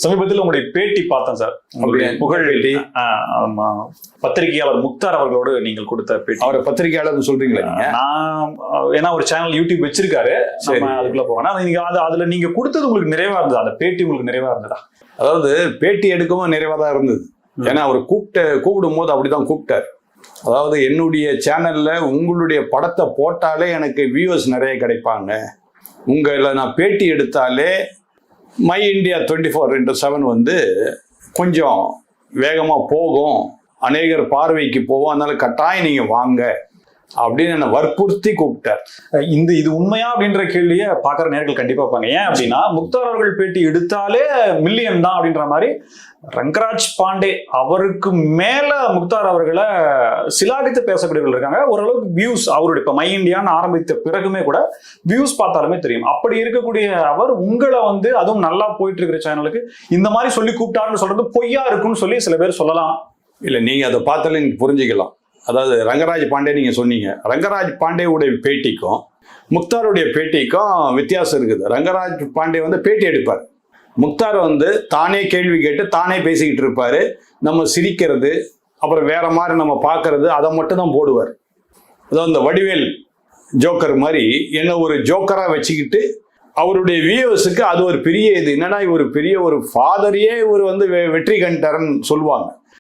சமீபத்தில் உங்களுடைய பேட்டி பார்த்தேன் சார். உங்களுடைய புகழ் பேட்டி பத்திரிகையாளர் முக்தார் அவர்களோடு நீங்கள் கொடுத்த பேட்டி. அவரை பத்திரிகையாளர் சொல்றீங்களா? நான் ஏன்னா ஒரு சேனல் யூடியூப் வச்சிருக்காரு, நம்ம அதுக்குள்ள போவேன்னா நீங்க அதுல நீங்க கொடுத்தது உங்களுக்கு நிறைவா இருந்தது, அந்த பேட்டி உங்களுக்கு நிறைவா இருந்ததா? அதாவது பேட்டி எடுக்கவும் நிறைவா தான் இருந்தது. ஏன்னா அவர் கூப்பிடும் போது அப்படிதான் கூப்பிட்டார். அதாவது என்னுடைய சேனல்ல உங்களுடைய படத்தை போட்டாலே எனக்கு வியூவர்ஸ் நிறைய கிடைப்பாங்க, உங்களை நான் பேட்டி எடுத்தாலே மை இந்தியா 24x7 வந்து கொஞ்சம் வேகமாக போகும், அநேகர் பார்வைக்கு போகும், அதனால கட்டாயம் நீங்கள் வாங்க அப்படின்னு என்னை வற்புறுத்தி கூப்பிட்டார். இது உண்மையா அப்படின்ற கேள்வியை பார்க்குற நேர்கள் கண்டிப்பாக பார்ப்பாங்க. ஏன் அப்படின்னா முக்தார் அவர்கள் பேட்டி எடுத்தாலே மில்லியன் தான் அப்படின்ற மாதிரி ரங்கராஜ் பாண்டே அவருக்கு மேல முக்தார் அவர்களை சிலாகித்து பேசக்கூடியவர்கள் இருக்காங்க. ஓரளவுக்கு வியூஸ் அவருடைய இப்போ மை இந்தியான்னு ஆரம்பித்த பிறகுமே கூட வியூஸ் பார்த்தாலுமே தெரியும். அப்படி இருக்கக்கூடிய அவர் உங்களை வந்து அதுவும் நல்லா போயிட்டு இருக்கிற சேனலுக்கு இந்த மாதிரி சொல்லி கூப்பிட்டாருன்னு சொல்றது பொய்யா இருக்குன்னு சொல்லி சில பேர் சொல்லலாம். இல்லை, நீங்க அதை பார்த்தாலே நீங்க புரிஞ்சுக்கலாம். அதாவது ரங்கராஜ் பாண்டே நீங்க சொன்னீங்க, ரங்கராஜ் பாண்டேவுடைய பேட்டிக்கும் முக்தாருடைய பேட்டிக்கும் வித்தியாசம் இருக்குது. ரங்கராஜ் பாண்டே வந்து பேட்டி எடுப்பார், முக்தார் வந்து தானே கேள்வி கேட்டு தானே பேசிக்கிட்டு இருப்பாரு. நம்ம சிரிக்கிறது அப்புறம் வேற மாதிரி நம்ம பார்க்கறது அதை மட்டும் தான் போடுவார். அதாவது இந்த வடிவேல் ஜோக்கர் மாதிரி என்ன ஒரு ஜோக்கரா வச்சுக்கிட்டு அவருடைய வியூவர்ஸுக்கு அது ஒரு பெரிய இது என்னன்னா இவர் பெரிய ஒரு ஃபாதரையே இவர் வந்து வெற்றி கண்டாரன்னு சொல்லுவாங்க.